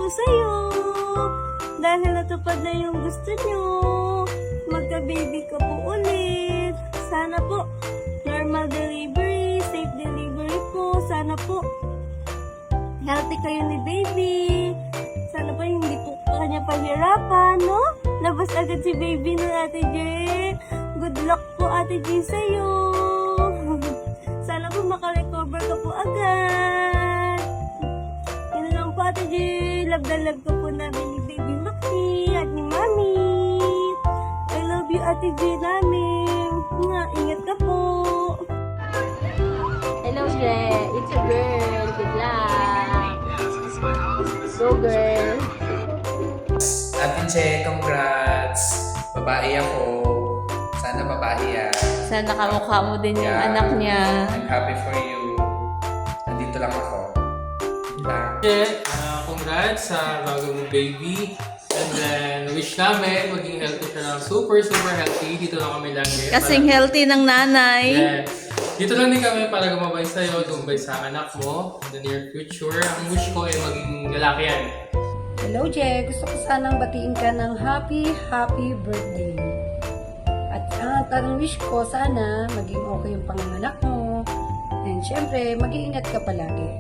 po sa'yo. Dahil natupad na yung gusto nyo. Magka-baby ka po ulit. Sana po, normal delivery, safe delivery po. Sana po, healthy kayo ni baby. Sana po hindi po kanya pahirapan, no? Labas agad si baby ng Ate J. Good luck po Ate J sa'yo. Sana po makarecover ka po agad. Yun lang po Ate J. Love na love ko po namin ni Baby Maki at ni Mami. I love you Ate J namin. Nga, ingat ka po. Hello, Jay. It's a girl. Good luck. Go, girl. Ate Che, congrats! Babae ako. Sana babae yan. Sana kamukha mo din yung anak niya. I'm happy for you. Nandito lang ako. Congrats sa bago mong baby. And then, wish namin maging healthy siya ng super healthy. Dito lang kami lagi. Kasing healthy ng nanay. Yes. Dito lang din kami para gumabay sa'yo, tumabay sa anak mo in the near future. Ang wish ko ay maging lalaki yan. Hello, Je. Gusto ko sanang batiin ka ng happy birthday. At ang wish ko, sana maging okay yung panganganak mo. And syempre, mag-iingat ka palagi.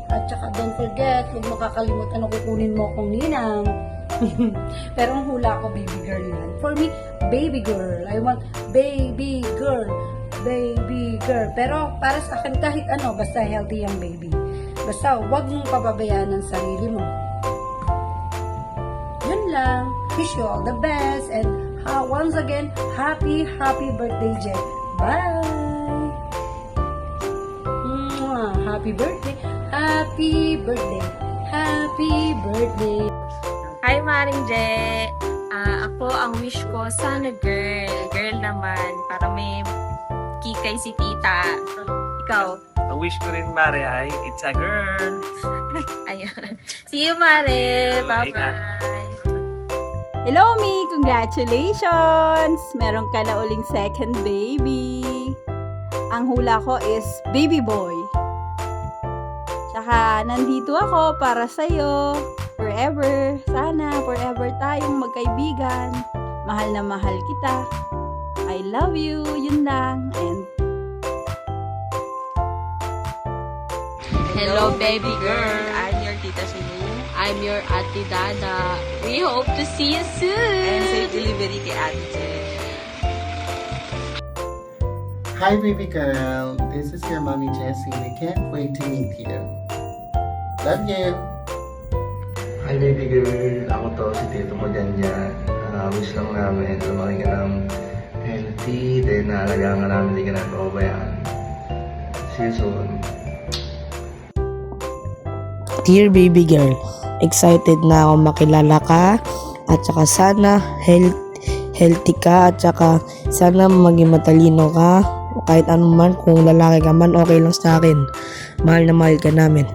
At saka don't forget, huwag mo kakalimutan na kukunin mo akong ninang. Pero ang hula ko, baby girl yan. For me, baby girl. I want baby girl. Baby girl. Pero para sa akin, kahit ano, basta healthy yung baby. Basta huwag mong pababayaan ang sarili mo. Yun lang. Wish you all the best. And once again, happy birthday, Jen. Bye! Mwah. Happy birthday. Happy birthday. Happy birthday. Hi, Maring Je. Ako, ang wish ko, sana girl. Girl naman, para may kikay si tita. Ikaw? Ang wish ko rin, Mare, ay it's a girl. Ayan. See you, Mare. Bye. Bye-bye. Hello, Mi! Congratulations! Meron ka na uling second baby. Ang hula ko is baby boy. Tsaka, nandito ako para sa'yo. Forever. Sana, forever tayong magkaibigan. Mahal na mahal kita. I love you. Yun lang. And Hello, baby girl. I'm your Tita Sulu. I'm your Ate Dada. We hope to see you soon. And safe delivery kay Ate Je. Hi baby girl, this is your mommy Jessie. I can't wait to meet you. Love you. Hi baby girl, ako to si Tito mo dyan. Wish lang namin lumaki ka ng healthy, then naalagaan ka namin, hindi ka na pababayaan. See you soon. Dear baby girl, excited na ako makilala ka at saka sana healthy ka at saka sana maging matalino ka. Kahit ano man, kung lalaki ka man, okay lang sa akin. Mahal na mahal ka namin.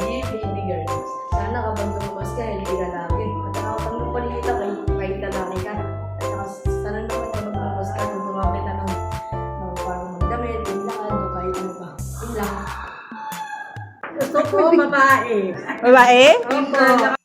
Dear baby girl, sana kapag lumabas ka, hindi ka lalaki. At saka pag lupalikita kahit lalaki ka. At saka sana naman kapag lumabas ka, kung tumamit na ng parang magdamit, yung lakad, o kahit ano pa. Yun lang. Gusto ko babae. babae? Opo.